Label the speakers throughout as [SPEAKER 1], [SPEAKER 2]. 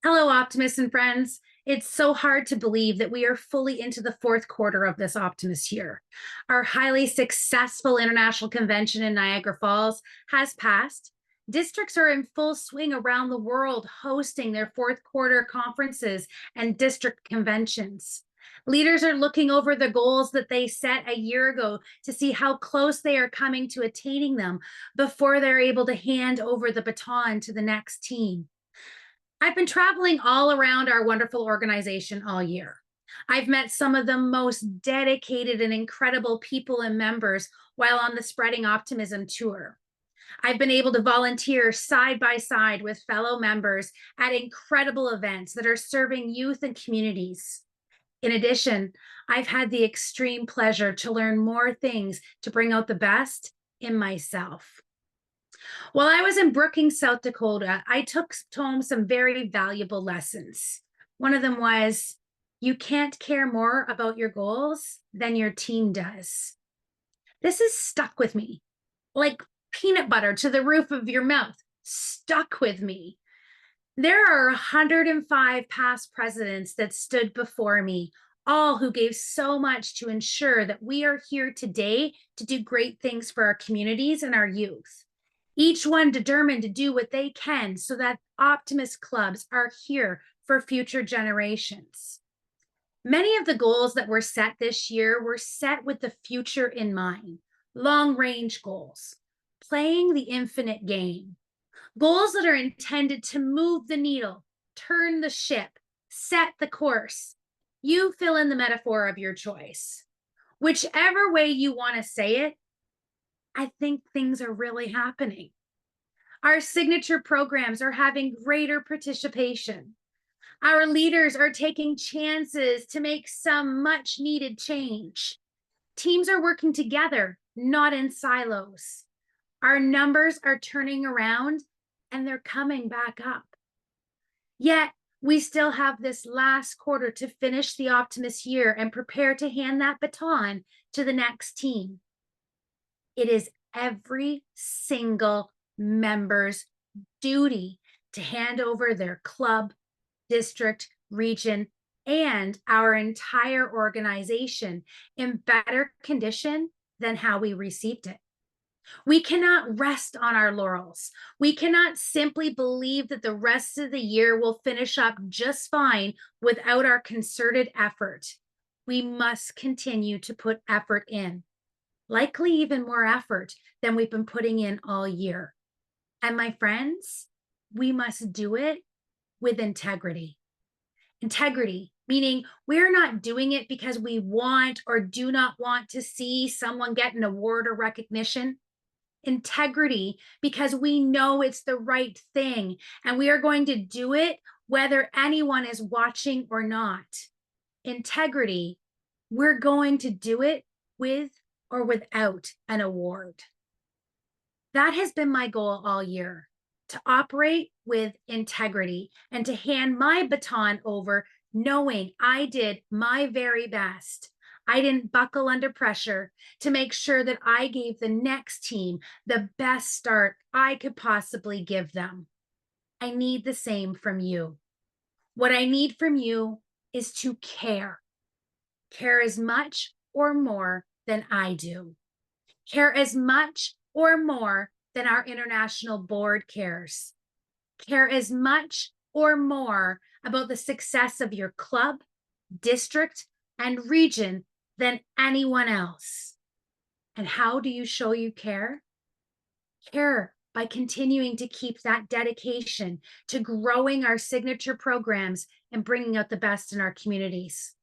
[SPEAKER 1] Hello, Optimists and friends. It's so hard to believe that we are fully into the fourth quarter of this Optimist year. Our highly successful international convention in Niagara Falls has passed. Districts are in full swing around the world hosting their fourth quarter conferences and district conventions. Leaders are looking over the goals that they set a year ago to see how close they are coming to attaining them before they're able to hand over the baton to the next team. I've been traveling all around our wonderful organization all year. I've met some of the most dedicated and incredible people and members while on the Spreading Optimism tour. I've been able to volunteer side by side with fellow members at incredible events that are serving youth and communities. In addition, I've had the extreme pleasure to learn more things to bring out the best in myself. While I was in Brookings, South Dakota, I took home some very valuable lessons. One of them was you can't care more about your goals than your team does. This has stuck with me like peanut butter to the roof of your mouth, stuck with me. There are 105 past presidents that stood before me, all who gave so much to ensure that we are here today to do great things for our communities and our youth. Each one determined to do what they can so that Optimist clubs are here for future generations. Many of the goals that were set this year were set with the future in mind, long-range goals, playing the infinite game, goals that are intended to move the needle, turn the ship, set the course. You fill in the metaphor of your choice. Whichever way you want to say it, I think things are really happening. Our signature programs are having greater participation. Our leaders are taking chances to make some much needed change. Teams are working together, not in silos. Our numbers are turning around and they're coming back up. Yet, we still have this last quarter to finish the Optimist year and prepare to hand that baton to the next team. It is every single member's duty to hand over their club, district, region, and our entire organization in better condition than how we received it. We cannot rest on our laurels. We cannot simply believe that the rest of the year will finish up just fine without our concerted effort. We must continue to put effort in, likely even more effort than we've been putting in all year. And my friends, we must do it with integrity. Integrity, meaning we're not doing it because we want or do not want to see someone get an award or recognition. Integrity, because we know it's the right thing and we are going to do it whether anyone is watching or not. Integrity, we're going to do it with or without an award. That has been my goal all year, to operate with integrity and to hand my baton over knowing I did my very best. I didn't buckle under pressure to make sure that I gave the next team the best start I could possibly give them. I need the same from you. What I need from you is to care. Care as much or more than I do. Care as much or more than our international board cares. Care as much or more about the success of your club, district, and region than anyone else. And how do you show you care? Care by continuing to keep that dedication to growing our signature programs and bringing out the best in our communities.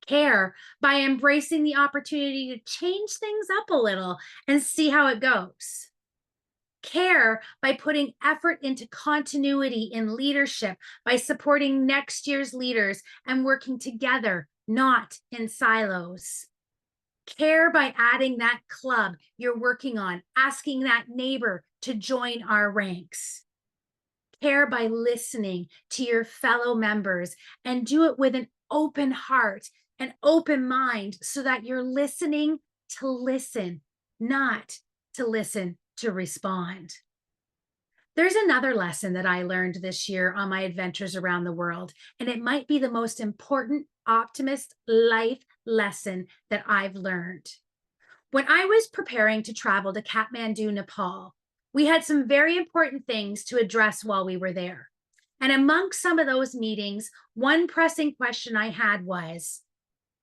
[SPEAKER 1] Care by embracing the opportunity to change things up a little and see how it goes. Care by putting effort into continuity in leadership, by supporting next year's leaders and working together, not in silos. Care by adding that club you're working on, asking that neighbor to join our ranks. Care by listening to your fellow members and do it with an open heart, an open mind, so that you're listening to listen, not to listen to respond. There's another lesson that I learned this year on my adventures around the world, and it might be the most important optimist life lesson that I've learned. When I was preparing to travel to Kathmandu, Nepal, we had some very important things to address while we were there. And amongst some of those meetings, one pressing question I had was,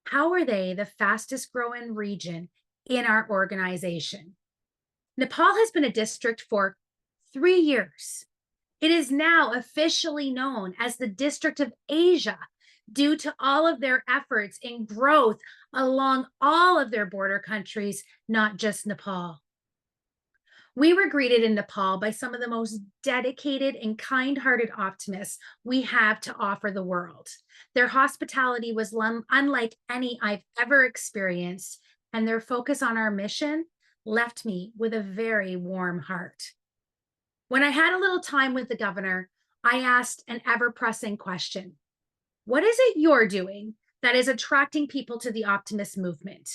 [SPEAKER 1] how are they the fastest growing region in our organization? Nepal has been a district for 3 years. It is now officially known as the District of Asia due to all of their efforts in growth along all of their border countries, not just Nepal. We were greeted in Nepal by some of the most dedicated and kind hearted optimists we have to offer the world. Their hospitality was unlike any I've ever experienced, and their focus on our mission left me with a very warm heart. When I had a little time with the governor, I asked an ever pressing question. What is it you're doing that is attracting people to the Optimist movement?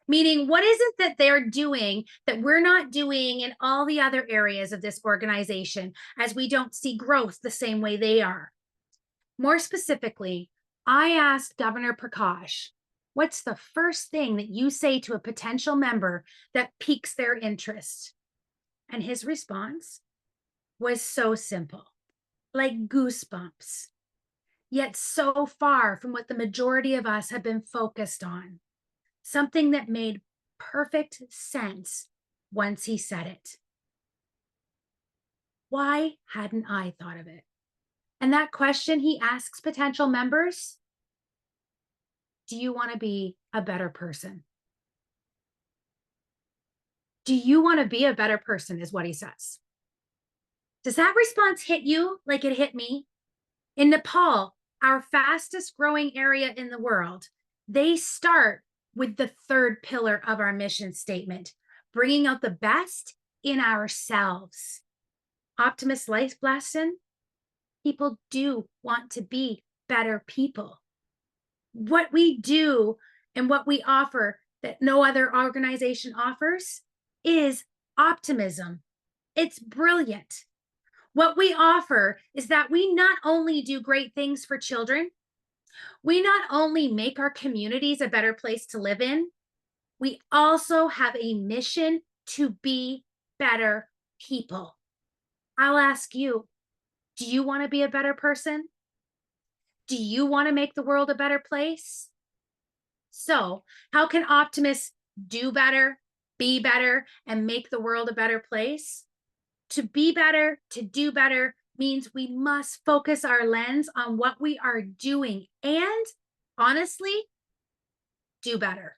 [SPEAKER 1] Meaning, what is it that they're doing that we're not doing in all the other areas of this organization, as we don't see growth the same way they are? More specifically, I asked Governor Prakash, what's the first thing that you say to a potential member that piques their interest? And his response was so simple, like goosebumps, yet so far from what the majority of us have been focused on. Something that made perfect sense once he said it. Why hadn't I thought of it? And that question he asks potential members, do you want to be a better person? Do you want to be a better person, is what he says. Does that response hit you like it hit me? In Nepal, our fastest growing area in the world, they start with the third pillar of our mission statement, bringing out the best in ourselves. Optimist life lesson, people do want to be better people. What we do and what we offer that no other organization offers is optimism. It's brilliant. What we offer is that we not only do great things for children, we not only make our communities a better place to live in, we also have a mission to be better people. I'll ask you, do you want to be a better person? Do you want to make the world a better place? So, how can optimists do better, be better, and make the world a better place? To be better, to do better, means we must focus our lens on what we are doing and, honestly, do better.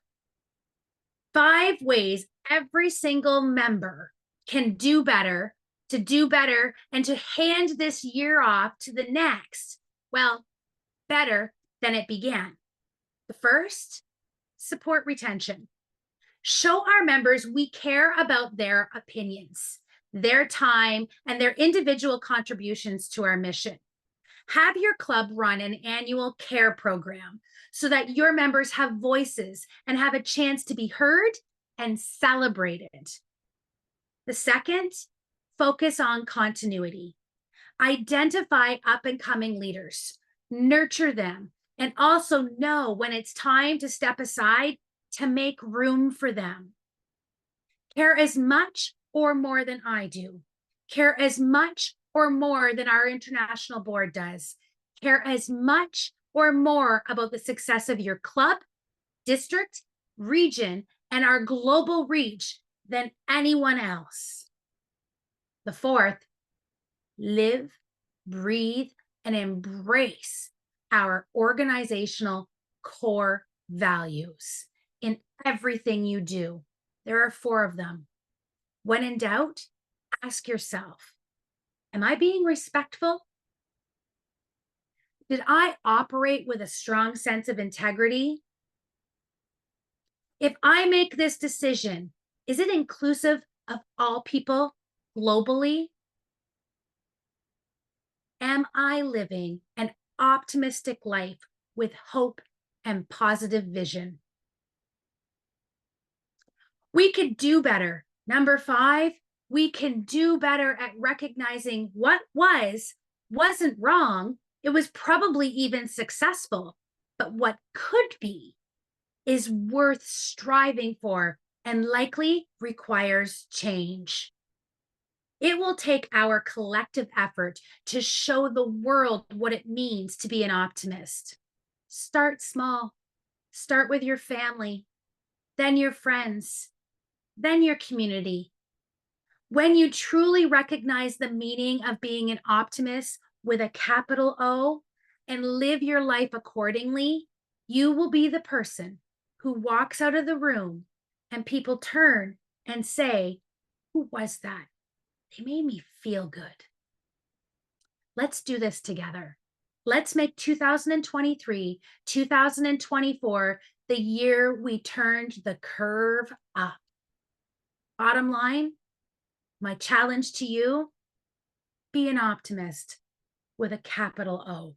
[SPEAKER 1] 5 ways every single member can do better, to do better, and to hand this year off to the next, well, better than it began. The first, support retention. Show our members we care about their opinions, their time, and their individual contributions to our mission. Have your club run an annual CARE program so that your members have voices and have a chance to be heard and celebrated. The second, focus on continuity. Identify up-and-coming leaders, nurture them, and also know when it's time to step aside to make room for them. Care as much or more than I do. Care as much or more than our international board does. Care as much or more about the success of your club, district, region, and our global reach than anyone else. The fourth, live, breathe, and embrace our organizational core values in everything you do. There are 4 of them. When in doubt, ask yourself, am I being respectful? Did I operate with a strong sense of integrity? If I make this decision, is it inclusive of all people globally? Am I living an optimistic life with hope and positive vision? We could do better. Number 5, We can do better at recognizing what wasn't wrong. It was probably even successful, but what could be is worth striving for and likely requires change. It will take our collective effort to show the world what it means to be an optimist. Start small, start with your family, then your friends, then your community. When you truly recognize the meaning of being an optimist with a capital O and live your life accordingly, you will be the person who walks out of the room and people turn and say, "Who was that? They made me feel good." Let's do this together. Let's make 2023, 2024 the year we turned the curve up. Bottom line, my challenge to you, be an optimist with a capital O.